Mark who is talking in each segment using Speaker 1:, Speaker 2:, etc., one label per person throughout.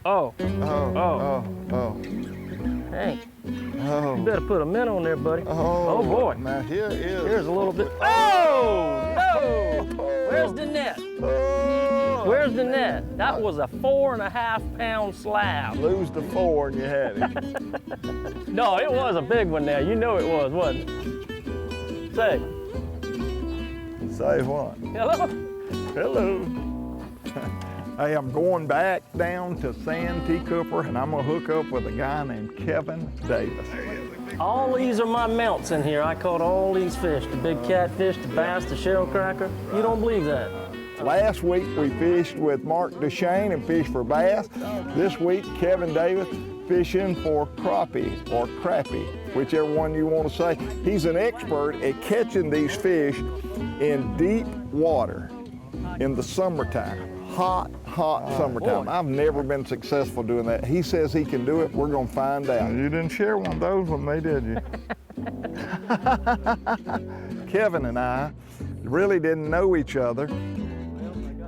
Speaker 1: Oh.
Speaker 2: Hey,
Speaker 1: Oh.
Speaker 2: you better put a mint on there, buddy.
Speaker 1: Oh,
Speaker 2: boy.
Speaker 1: Now here is.
Speaker 2: Here's a little bit. Oh, no! Where's the net?
Speaker 1: Oh.
Speaker 2: Where's the net? That was a 4.5 pound slab.
Speaker 1: Lose the 4 and you had it.
Speaker 2: No, it was a big one now. You know it was, wasn't it? Say.
Speaker 1: Say what?
Speaker 2: Hello?
Speaker 1: Hello. Hey, I'm going back down to Santee Cooper and I'm gonna hook up with a guy named Kevin Davis.
Speaker 2: All these are my mounts in here. I caught all these fish, the big catfish, the bass, the shell cracker. You don't believe that?
Speaker 1: Last week we fished with Mark Duchesne and fished for bass. This week, Kevin Davis fishing for crappie or crappie, whichever one you want to say. He's an expert at catching these fish in deep water in the summertime. Hot summertime.
Speaker 2: Boy.
Speaker 1: I've never been successful doing that. He says he can do it. We're gonna find out. You didn't share one of those with me, did you? Kevin and I really didn't know each other.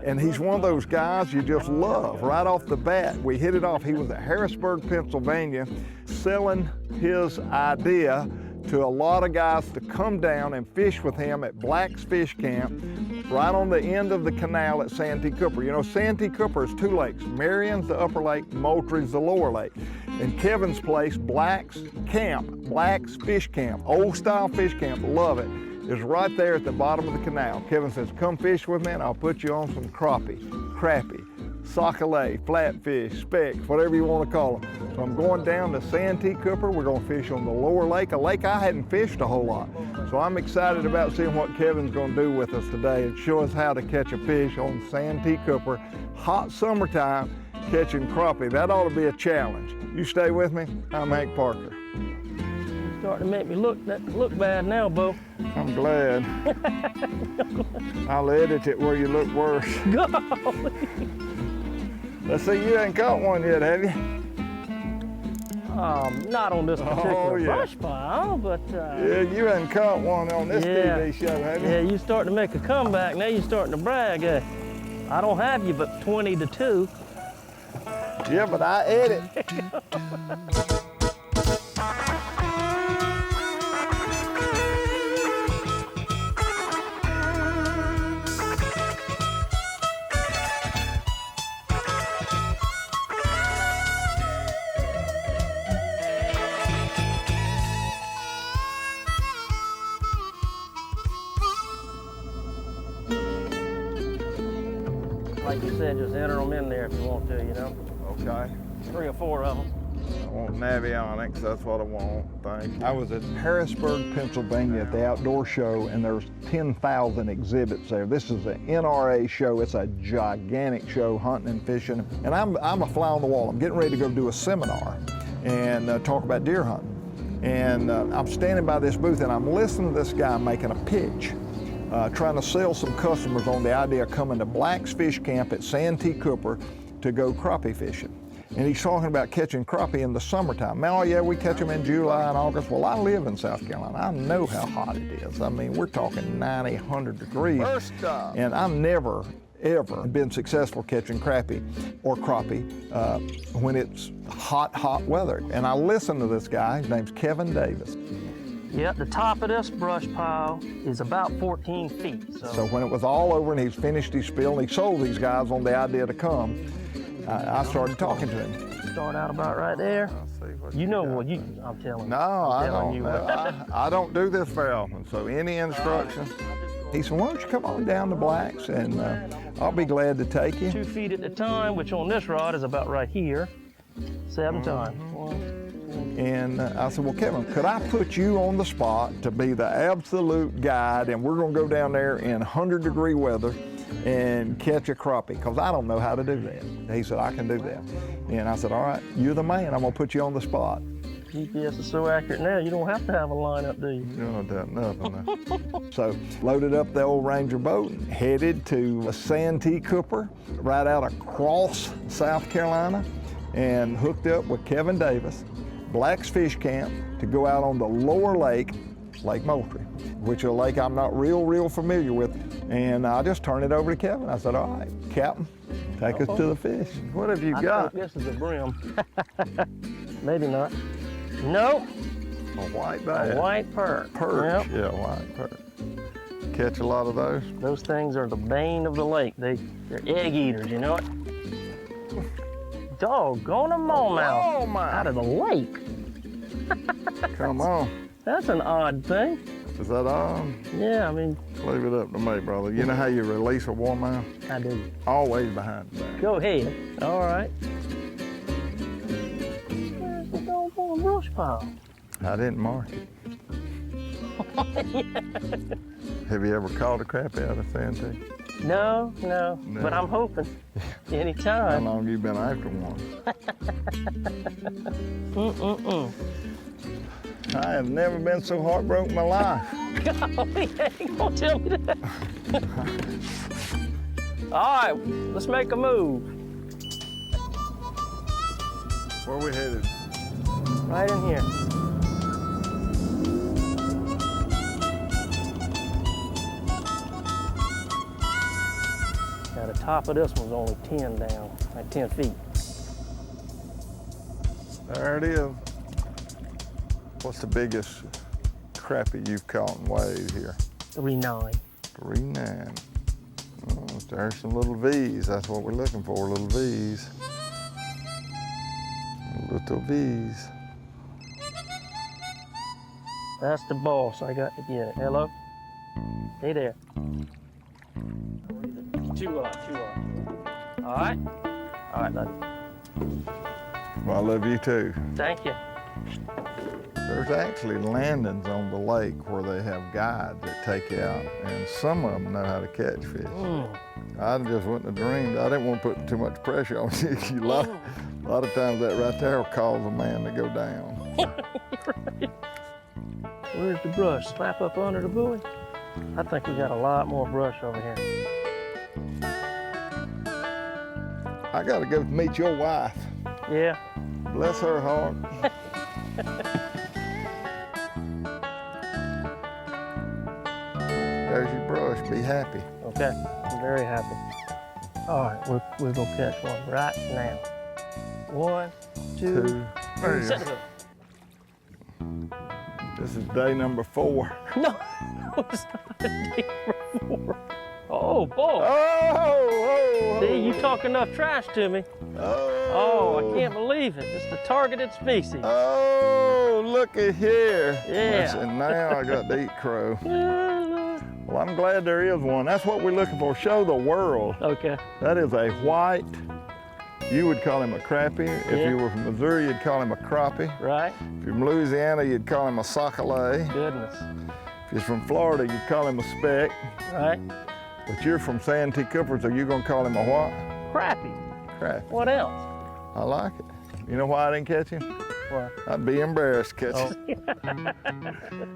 Speaker 1: And he's one of those guys you just love. Right off the bat, we hit it off. He was at Harrisburg, Pennsylvania, selling his idea to a lot of guys to come down and fish with him at Black's Fish Camp, right on the end of the canal at Santee Cooper. You know, Santee Cooper is 2 lakes. Marion's the upper lake, Moultrie's the lower lake. And Kevin's place, Black's Camp, Black's Fish Camp, old style fish camp, love it, is right there at the bottom of the canal. Kevin says, come fish with me and I'll put you on some crappie, sockeye, flatfish, specks, whatever you want to call them. So I'm going down to Santee Cooper. We're going to fish on the lower lake, a lake I hadn't fished a whole lot. So I'm excited about seeing what Kevin's going to do with us today and show us how to catch a fish on Santee Cooper. Hot summertime, catching crappie. That ought to be a challenge. You stay with me. I'm Hank Parker.
Speaker 2: You're starting to make me look bad now, Bo.
Speaker 1: I'm glad. I'll edit it where you look worse.
Speaker 2: Golly.
Speaker 1: Let's see, you ain't caught one yet, have you?
Speaker 2: Not on this particular
Speaker 1: yeah.
Speaker 2: brush pile, but...
Speaker 1: Yeah, you ain't caught one on this TV show, have you?
Speaker 2: Yeah, you starting to make a comeback. Now you're starting to brag. I don't have you but 20-2.
Speaker 1: Yeah, but I edit.
Speaker 2: Like you said, just enter them in there if you want to, you know?
Speaker 1: Okay.
Speaker 2: 3 or 4 of them.
Speaker 1: I want navionics, that's what I want, thank you. I was at Harrisburg, Pennsylvania at the outdoor show, and there's 10,000 exhibits there. This is an NRA show. It's a gigantic show, hunting and fishing. And I'm a fly on the wall. I'm getting ready to go do a seminar and talk about deer hunting. And I'm standing by this booth and I'm listening to this guy making a pitch, trying to sell some customers on the idea of coming to Black's Fish Camp at Santee Cooper to go crappie fishing. And he's talking about catching crappie in the summertime. Now, yeah, we catch them in July and August. Well, I live in South Carolina. I know how hot it is. I mean, we're talking 90, 100 degrees. First up.
Speaker 2: And
Speaker 1: I've never, ever been successful catching crappie or crappie when it's hot weather. And I listen to this guy. His name's Kevin Davis.
Speaker 2: Yep, the top of this brush pile is about 14 feet.
Speaker 1: So when it was all over and he's finished his spiel and he sold these guys on the idea to come, I started talking to him.
Speaker 2: Start out about right there. You know what I'm telling you.
Speaker 1: No, I don't know. I don't do this very often, so any instructions. He said, why don't you come on down to Black's and I'll be glad to take you.
Speaker 2: 2 feet at a time, which on this rod is about right here. 7 times.
Speaker 1: And I said, well, Kevin, could I put you on the spot to be the absolute guide, and we're going to go down there in 100-degree weather and catch a crappie, because I don't know how to do that. He said, I can do that. And I said, all right, you're the man. I'm going to put you on the spot.
Speaker 2: GPS is so accurate now, you don't have to have a lineup, do you?
Speaker 1: You don't have nothing. So loaded up the old Ranger boat and headed to Santee Cooper, right out across South Carolina, and hooked up with Kevin Davis, Black's Fish Camp, to go out on the lower lake, Lake Moultrie, which is a lake I'm not real familiar with. And I just turned it over to Kevin. I said, all right, Captain, Take us to the fish. What have you
Speaker 2: I
Speaker 1: got?
Speaker 2: think this is a brim. Maybe not. Nope.
Speaker 1: A white bass.
Speaker 2: A white perch.
Speaker 1: Perch.
Speaker 2: Yep.
Speaker 1: Yeah, white perch. Catch a lot of those?
Speaker 2: Those things are the bane of the lake. They're egg eaters, you know it? Doggone a smallmouth
Speaker 1: Oh my!
Speaker 2: out of the lake.
Speaker 1: Come on.
Speaker 2: That's an odd thing.
Speaker 1: Is that on?
Speaker 2: Yeah, I mean,
Speaker 1: Leave it up to me, brother. You know how you release a warmouth?
Speaker 2: I do.
Speaker 1: Always behind the back.
Speaker 2: Go ahead. All right. Where's the doggone brush pile?
Speaker 1: I didn't mark it. Have you ever caught a crappie out of Santee?
Speaker 2: No, but I'm hoping.
Speaker 1: How
Speaker 2: Anytime.
Speaker 1: long you been after one? I have never been so heartbroken in my life.
Speaker 2: Golly, ain't gonna tell me that. All right, let's make a move.
Speaker 1: Where we headed?
Speaker 2: Right in here. Now the top of this one's only 10 down, like 10 feet.
Speaker 1: There it is. What's the biggest crappie you've caught and weighed here?
Speaker 2: 3.9.
Speaker 1: 3.9. Oh, there's some little V's. That's what we're looking for, little V's. Little V's.
Speaker 2: That's the boss. I got to get it. Hello? Hey there. Two on. All right? All right, love you.
Speaker 1: Well, I love you too.
Speaker 2: Thank you.
Speaker 1: There's actually landings on the lake where they have guides that take you out, and some of them know how to catch fish. I just wouldn't have dreamed. I didn't want to put too much pressure on you. A lot of times that right there will cause a man to go down.
Speaker 2: Right. Where's the brush? Slap up under the buoy? I think we got a lot more brush over here.
Speaker 1: I got to go meet your wife.
Speaker 2: Yeah.
Speaker 1: Bless her heart. There's your brush. Be happy.
Speaker 2: Okay, I'm very happy. All right, we're gonna catch one right now. 1, 2,
Speaker 1: There you
Speaker 2: set
Speaker 1: go.
Speaker 2: it up.
Speaker 1: This is day number 4.
Speaker 2: No, it's not a day before. Oh, boy.
Speaker 1: Oh!
Speaker 2: See, you talk enough trash to me. Oh, I can't believe it. It's the targeted species.
Speaker 1: Oh, look at here.
Speaker 2: Yeah.
Speaker 1: And now I got to eat crow. Well, I'm glad there is one. That's what we're looking for. Show the world.
Speaker 2: Okay.
Speaker 1: That is a white. You would call him a crappie. If
Speaker 2: Yeah.
Speaker 1: you were from Missouri, you'd call him a crappie.
Speaker 2: Right.
Speaker 1: If you're from Louisiana, you'd call him a sockeye.
Speaker 2: Goodness.
Speaker 1: If you're from Florida, you'd call him a speck.
Speaker 2: Right.
Speaker 1: But you're from Santee Cooper, so you're gonna call him a what?
Speaker 2: Crappie.
Speaker 1: Crappie.
Speaker 2: What else?
Speaker 1: I like it. You know why I didn't catch him?
Speaker 2: What?
Speaker 1: I'd be embarrassed to catch him.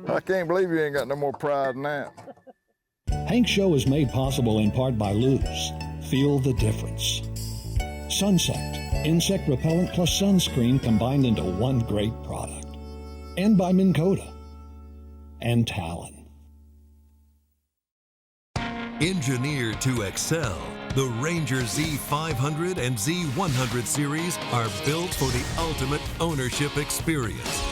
Speaker 1: I can't believe you ain't got no more pride than that.
Speaker 3: Hank's Show is made possible in part by Luz. Feel the difference. Sunsect, insect repellent plus sunscreen combined into one great product. And by Minn Kota. And Talon.
Speaker 4: Engineered to excel, the Ranger Z500 and Z100 series are built for the ultimate ownership experience.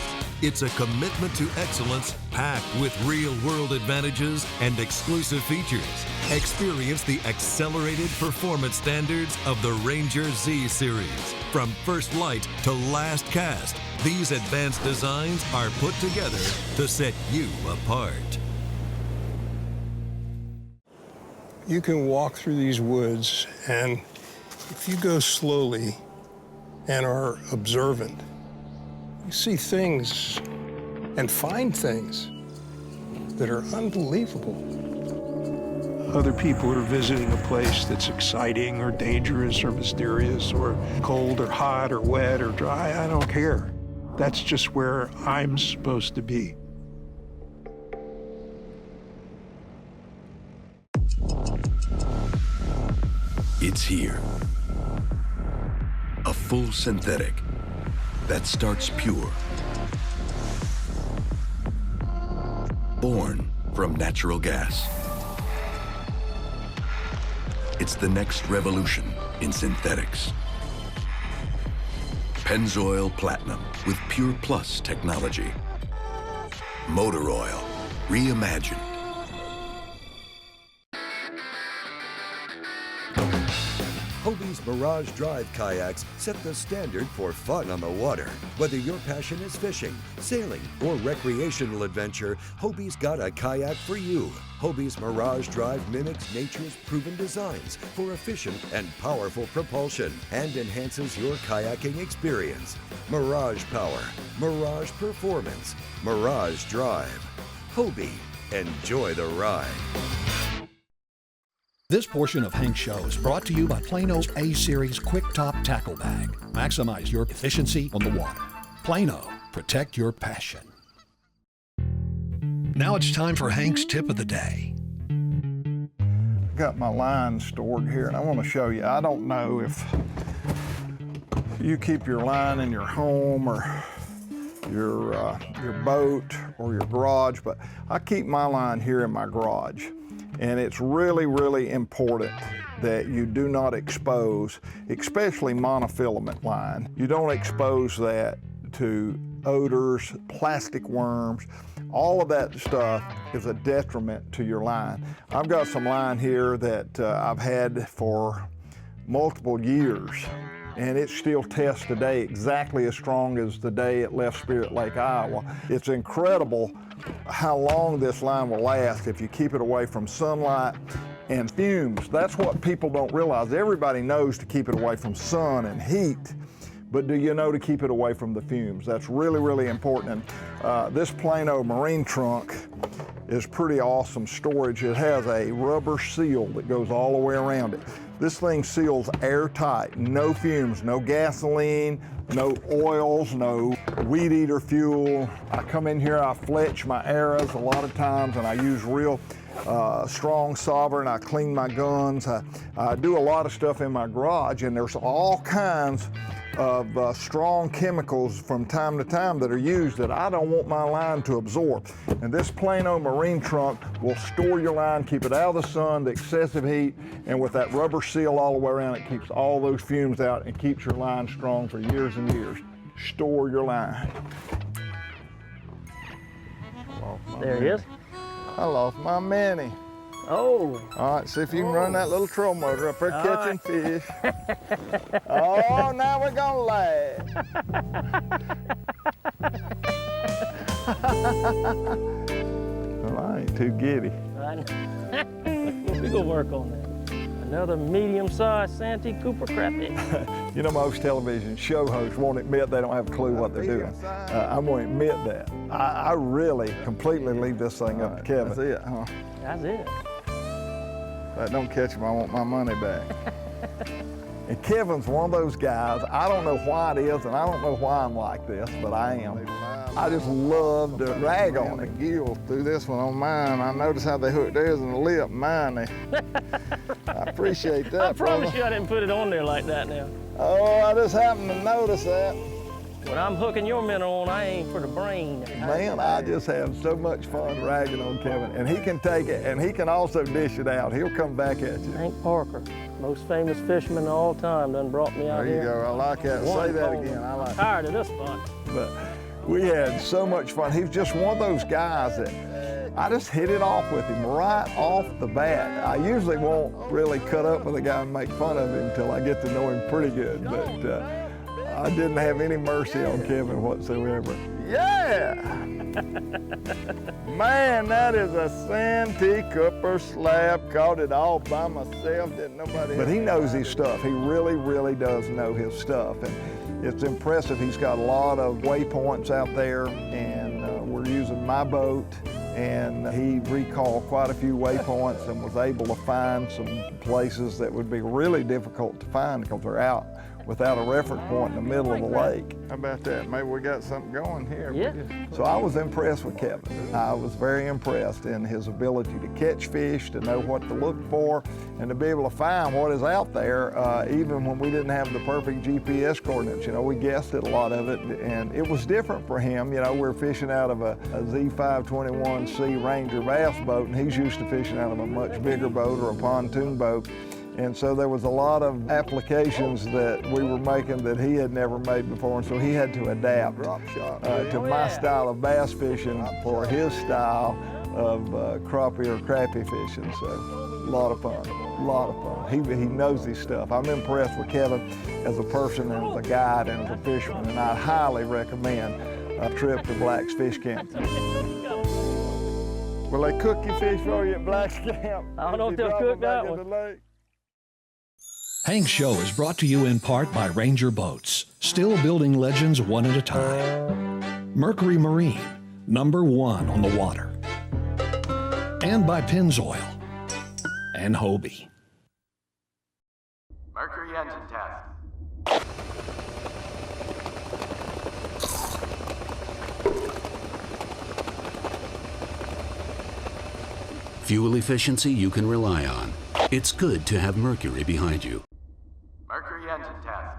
Speaker 4: It's a commitment to excellence packed with real-world advantages and exclusive features. Experience the accelerated performance standards of the Ranger Z series. From first light to last cast, these advanced designs are put together to set you apart.
Speaker 5: You can walk through these woods, and if you go slowly and are observant, you see things and find things that are unbelievable. Other people are visiting a place that's exciting or dangerous or mysterious or cold or hot or wet or dry. I don't care. That's just where I'm supposed to be.
Speaker 6: It's here. A full synthetic that starts pure. Born from natural gas. It's the next revolution in synthetics. Pennzoil Platinum with Pure Plus technology. Motor oil, reimagined.
Speaker 7: Hobie's Mirage Drive kayaks set the standard for fun on the water. Whether your passion is fishing, sailing, or recreational adventure, Hobie's got a kayak for you. Hobie's Mirage Drive mimics nature's proven designs for efficient and powerful propulsion and enhances your kayaking experience. Mirage Power, Mirage Performance, Mirage Drive. Hobie, enjoy the ride.
Speaker 3: This portion of Hank's Show is brought to you by Plano's A-Series Quick Top Tackle Bag. Maximize your efficiency on the water. Plano, protect your passion. Now it's time for Hank's Tip of the Day.
Speaker 1: Got my line stored here, and I want to show you. I don't know if you keep your line in your home or your boat or your garage, but I keep my line here in my garage. And it's really, really important that you do not expose, especially monofilament line. You don't expose that to odors, plastic worms. All of that stuff is a detriment to your line. I've got some line here that I've had for multiple years, and it still tests today exactly as strong as the day it left Spirit Lake, Iowa. It's incredible how long this line will last if you keep it away from sunlight and fumes. That's what people don't realize. Everybody knows to keep it away from sun and heat, but do you know to keep it away from the fumes? That's really, really important. And this Plano marine trunk is pretty awesome storage. It has a rubber seal that goes all the way around it. This thing seals airtight, no fumes, no gasoline, no oils, no weed eater fuel. I come in here, I fletch my arrows a lot of times, and I use real strong solver, and I clean my guns. I do a lot of stuff in my garage, and there's all kinds of strong chemicals from time to time that are used that I don't want my line to absorb. And this Plano marine trunk will store your line, keep it out of the sun, the excessive heat, and with that rubber seal all the way around, it keeps all those fumes out and keeps your line strong for years and years. Store your line.
Speaker 2: There he is.
Speaker 1: I lost my Mini.
Speaker 2: Oh.
Speaker 1: All right, see if you can run that little troll motor up there catching fish. Oh, now we're gonna laugh. Well, I ain't too giddy.
Speaker 2: We're gonna work on that. Another medium-sized Santee Cooper Crappie.
Speaker 1: You know, most television show hosts won't admit they don't have a clue what they're doing. I'm going to admit that. I really completely leave this thing up to Kevin. That's it, huh?
Speaker 2: That's it.
Speaker 1: If I don't catch him, I want my money back. And Kevin's one of those guys, I don't know why it is, and I don't know why I'm like this, but I am. I just love to rag on the gill through this one on mine. I notice how they hook theirs in the lip. Mine, I appreciate that.
Speaker 2: I promise
Speaker 1: brother.
Speaker 2: you I didn't put it on there like that now.
Speaker 1: Oh, I just happened to notice that.
Speaker 2: When I'm hooking your minnow on, I aim for the brain.
Speaker 1: Man, I just have so much fun ragging on Kevin. And he can take it, and he can also dish it out. He'll come back at you.
Speaker 2: Hank Parker, most famous fisherman of all time, done brought me out
Speaker 1: There
Speaker 2: here.
Speaker 1: you go. I like that. Say that again. I like
Speaker 2: I'm tired of this fun.
Speaker 1: But we had so much fun. He was just one of those guys that I just hit it off with him right off the bat. I usually won't really cut up with a guy and make fun of him until I get to know him pretty good. But I didn't have any mercy on Kevin whatsoever. Yeah! Man, that is a Santee Cooper slab. Caught it all by myself. Didn't nobody. But he knows his stuff. He really, really does know his stuff. And it's impressive. He's got a lot of waypoints out there, and we're using my boat. And he recalled quite a few waypoints and was able to find some places that would be really difficult to find because they're out without a reference point in the middle of the lake. How about that? Maybe we got something going here.
Speaker 2: Yeah.
Speaker 1: So I was impressed with Kevin. I was very impressed in his ability to catch fish, to know what to look for, and to be able to find what is out there, even when we didn't have the perfect GPS coordinates. You know, we guessed at a lot of it, and it was different for him. You know, we're fishing out of a Z521C Ranger bass boat, and he's used to fishing out of a much bigger boat or a pontoon boat. And so there was a lot of applications that we were making that he had never made before, and so he had to adapt to my style of bass fishing for his style of crappie or crappie fishing. So a lot of fun, a lot of fun. He knows his stuff. I'm impressed with Kevin as a person and as a guide and as a fisherman, and I highly recommend a trip to Black's Fish Camp. Will they cook your fish for you at Black's Camp?
Speaker 2: I don't know if they'll cook that one.
Speaker 3: Hank's Show is brought to you in part by Ranger Boats, still building legends one at a time. Mercury Marine, #1 on the water. And by Pennzoil and Hobie.
Speaker 8: Mercury engine test.
Speaker 9: Fuel efficiency you can rely on. It's good to have Mercury behind you.
Speaker 8: Mercury engine test.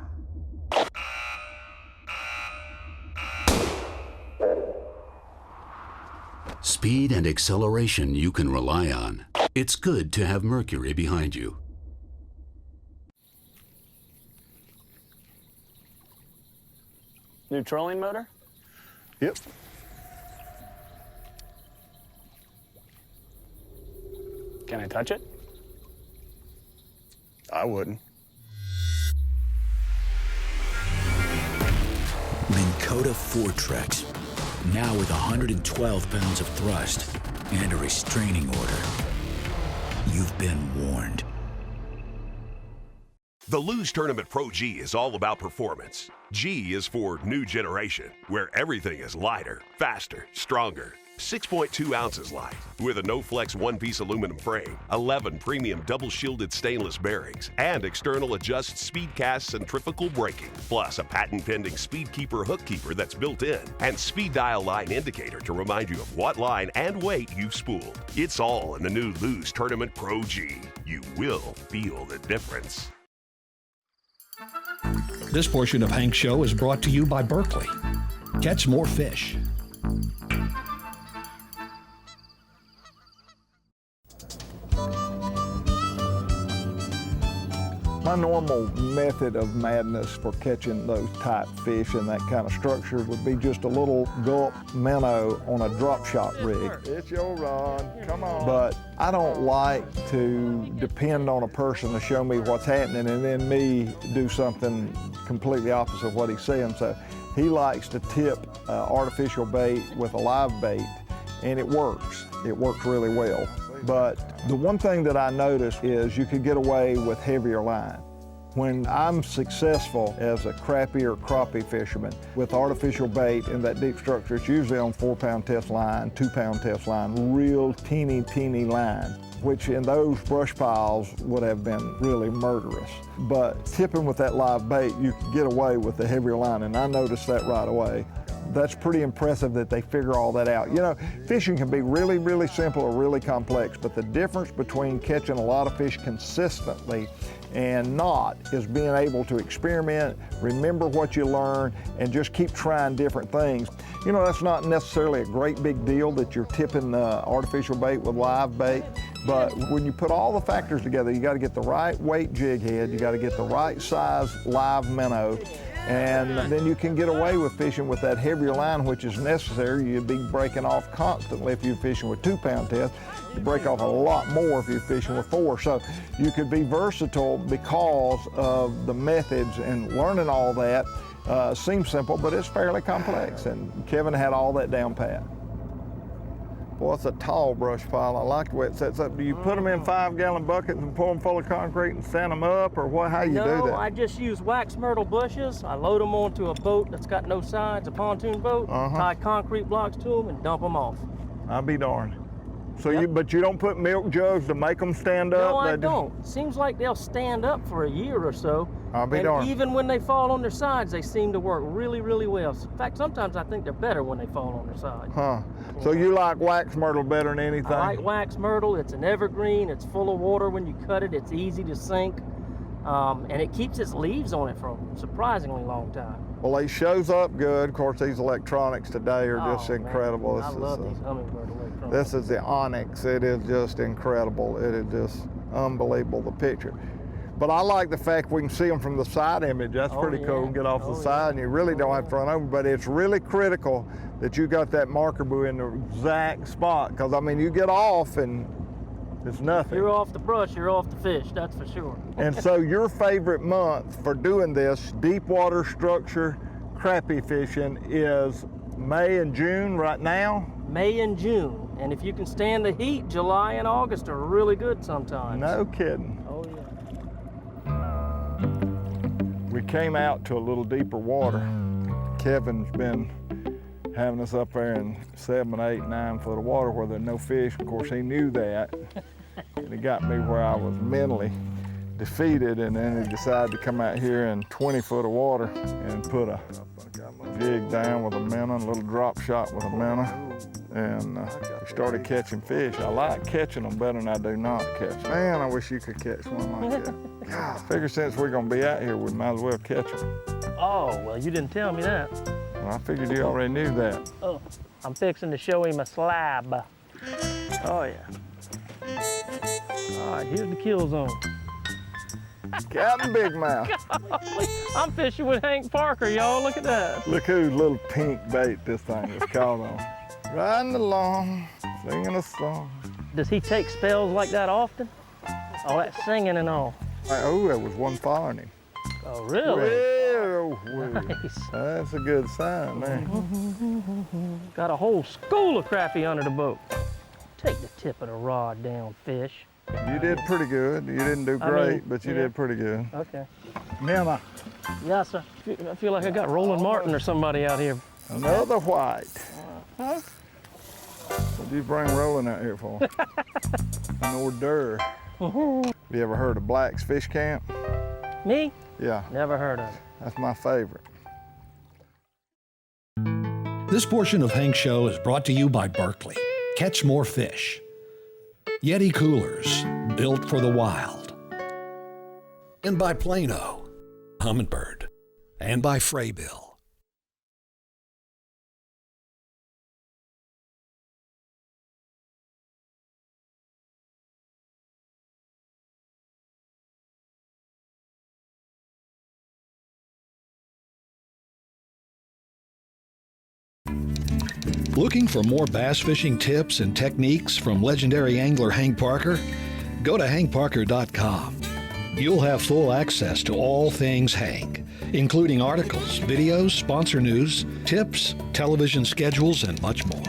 Speaker 9: Speed and acceleration you can rely on. It's good to have Mercury behind you.
Speaker 10: New trolling motor?
Speaker 1: Yep.
Speaker 10: Can I touch it?
Speaker 5: I wouldn't.
Speaker 11: Minn Kota Fortrex, now with 112 pounds of thrust and a restraining order. You've been warned.
Speaker 12: The Lose Tournament Pro G is all about performance. G is for new generation, where everything is lighter, faster, stronger. 6.2 ounces light, with a no-flex one-piece aluminum frame, 11 premium double-shielded stainless bearings, and external adjust speed cast centrifugal braking, plus a patent-pending Speed Keeper hook keeper that's built in, and speed dial line indicator to remind you of what line and weight you've spooled. It's all in the new Lose Tournament Pro G. You will feel the difference.
Speaker 3: This portion of Hank's Show is brought to you by Berkeley. Catch more fish.
Speaker 1: My normal method of madness for catching those type fish and that kind of structure would be just a little gulp minnow on a drop shot rig. It's your run, come on. But I don't like to depend on a person to show me what's happening and then me do something completely opposite of what he's saying. So he likes to tip artificial bait with a live bait, and it works. It works really well. But the one thing that I noticed is you could get away with heavier line. When I'm successful as a crappie or crappie fisherman with artificial bait in that deep structure, it's usually on 4-pound test line, 2-pound test line, real teeny line, which in those brush piles would have been really murderous. But tipping with that live bait, you can get away with the heavier line, and I noticed that right away. That's pretty impressive that they figure all that out. You know, fishing can be really, really simple or really complex, but the difference between catching a lot of fish consistently and not is being able to experiment, remember what you learn, and just keep trying different things. You know, that's not necessarily a great big deal that you're tipping artificial bait with live bait, but when you put all the factors together, you got to get the right weight jig head, you got to get the right size live minnow, and then you can get away with fishing with that heavier line, which is necessary. You'd be breaking off constantly if you're fishing with 2-pound test. You break off a lot more if you're fishing with 4. So you could be versatile because of the methods, and learning all that seems simple, but it's fairly complex. And Kevin had all that down pat. Boy, it's a tall brush pile. I like the way it sets up. Do you put them in 5-gallon buckets and pour them full of concrete and sand them up, or what? How you do that?
Speaker 2: No, I just use wax myrtle bushes. I load them onto a boat that's got no sides, a pontoon boat, tie concrete blocks to them, and dump them off.
Speaker 1: I'll be darned. So but you don't put milk jugs to make them stand up?
Speaker 2: No, I don't. Seems like they'll stand up for a year or so.
Speaker 1: I'll be darned.
Speaker 2: Even when they fall on their sides, they seem to work really, really well. In fact, sometimes I think they're better when they fall on their sides.
Speaker 1: Huh. So you like wax myrtle better than anything?
Speaker 2: I like wax myrtle. It's an evergreen. It's full of water when you cut it. It's easy to sink. And it keeps its leaves on it for a surprisingly long time.
Speaker 1: Well, it shows up good. Of course, these electronics today are just incredible.
Speaker 2: I love these hummingbird electronics.
Speaker 1: This is the Onyx. It is just incredible. It is just unbelievable, the picture. But I like the fact we can see them from the side image. That's pretty cool. Get off the side and you really don't have to run over. But it's really critical that you got that marker buoy in the exact spot, because I mean, you get off and it's nothing.
Speaker 2: You're off the brush, you're off the fish, that's for sure.
Speaker 1: And so your favorite month for doing this deep water structure crappie fishing is May and June right now?
Speaker 2: May and June. And if you can stand the heat, July and August are really good sometimes.
Speaker 1: No kidding.
Speaker 2: Oh yeah.
Speaker 1: We came out to a little deeper water. Kevin's been having us up there in 7, 8, 9 foot of water where there's no fish. Of course, he knew that. And it got me where I was mentally defeated, and then he decided to come out here in 20 foot of water and put a jig down with a minnow, a little drop shot with a minnow, and he started catching fish. I like catching them better than I do not catch them. Man, I wish you could catch one like that. God, I figure since we're gonna be out here, we might as well catch them.
Speaker 2: Oh, well, you didn't tell me that.
Speaker 1: Well, I figured you already knew that.
Speaker 2: Oh, I'm fixing to show him a slab. Oh yeah. All right, here's the kill zone.
Speaker 1: Captain Big Mouth.
Speaker 2: Golly, I'm fishing with Hank Parker, y'all. Look at that.
Speaker 1: Look whose little pink bait this thing is caught on. Riding along, singing a song.
Speaker 2: Does he take spells like that often? Oh, that's singing and all.
Speaker 1: Oh, there was one following him.
Speaker 2: Oh, really?
Speaker 1: Well,
Speaker 2: Nice.
Speaker 1: That's a good sign there.
Speaker 2: Got a whole school of crappie under the boat. Take the tip of the rod down, fish.
Speaker 1: You did pretty good. You didn't do great, but you did pretty good.
Speaker 2: Okay.
Speaker 1: Minnow.
Speaker 2: Yes, sir. I feel like I got Roland Martin or somebody out here.
Speaker 1: Another white. What'd you bring Roland out here for? An hors d'oeuvre. Have you ever heard of Black's Fish Camp?
Speaker 2: Me?
Speaker 1: Yeah.
Speaker 2: Never heard of it.
Speaker 1: That's my favorite.
Speaker 3: This portion of Hank's Show is brought to you by Berkeley. Catch more fish. Yeti Coolers, built for the wild. And by Plano, Humminbird. And by Fraybill. Looking for more bass fishing tips and techniques from legendary angler Hank Parker? Go to hankparker.com. You'll have full access to all things Hank, including articles, videos, sponsor news, tips, television schedules, and much more.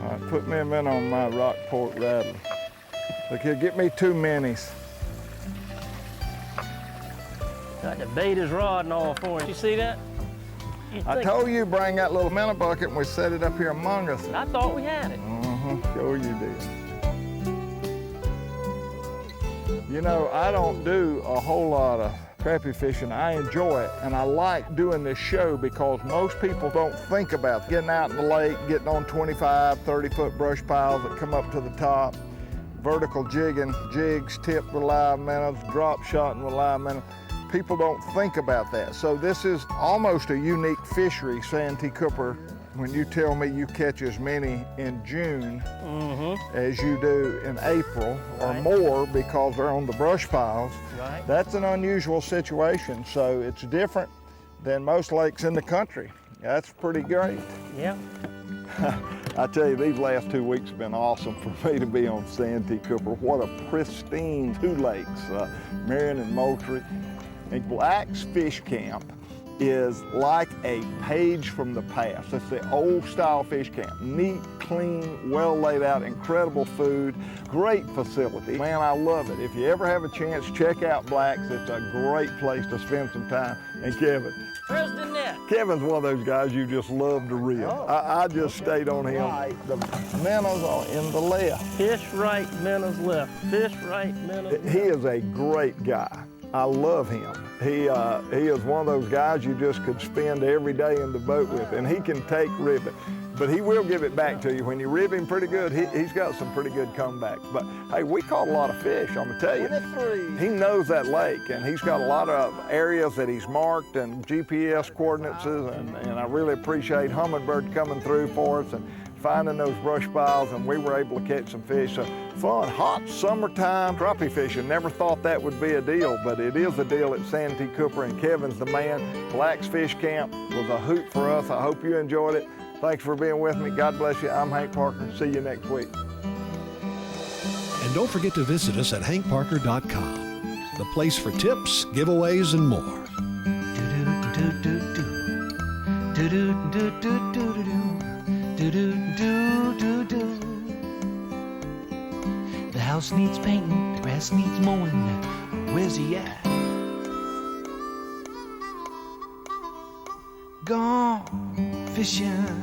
Speaker 1: All right, put me a minute on my Rockport rattler. Look here, get me 2 minis.
Speaker 2: Got the bait his rod and all for it. You see that?
Speaker 1: I told you bring that little minnow bucket and we set it up here among us.
Speaker 2: I thought we had it.
Speaker 1: Sure you did. You know, I don't do a whole lot of crappie fishing. I enjoy it, and I like doing this show because most people don't think about getting out in the lake, getting on 25, 30-foot brush piles that come up to the top, vertical jigging, jigs, tipped with live minnows, drop shotting with live minnows. People don't think about that. So this is almost a unique fishery, Santee Cooper, when you tell me you catch as many in June as you do in April or more because they're on the brush piles. That's an unusual situation. So it's different than most lakes in the country. That's pretty great.
Speaker 2: Yeah.
Speaker 1: I tell you, these last 2 weeks have been awesome for me to be on Santee Cooper. What a pristine 2 lakes, Marion and Moultrie. And Black's Fish Camp is like a page from the past. It's the old style fish camp. Neat, clean, well laid out, incredible food, great facility. Man, I love it. If you ever have a chance, check out Black's. It's a great place to spend some time. And Kevin.
Speaker 2: Where's the net?
Speaker 1: Kevin's one of those guys you just love to reel. I just stayed on him. The minnows are in the left.
Speaker 2: Fish right, minnows left. Fish right, minnows left.
Speaker 1: He is a great guy. I love him. He is one of those guys you just could spend every day in the boat with, and he can take ribbon. But he will give it back to you. When you rib him pretty good, he's got some pretty good comebacks. But hey, we caught a lot of fish, I'm gonna tell you. He knows that lake, and he's got a lot of areas that he's marked and GPS coordinates, and I really appreciate Humminbird coming through for us, and finding those brush piles, and we were able to catch some fish. So fun, hot summertime crappie fishing. Never thought that would be a deal, but it is a deal at Santee Cooper, and Kevin's the man. Black's Fish Camp was a hoot for us. I hope you enjoyed it. Thanks for being with me. God bless you. I'm Hank Parker. See you next week.
Speaker 3: And don't forget to visit us at hankparker.com, the place for tips, giveaways, and more.
Speaker 13: The house needs painting, the grass needs mowing. Where's he at? Gone fishing.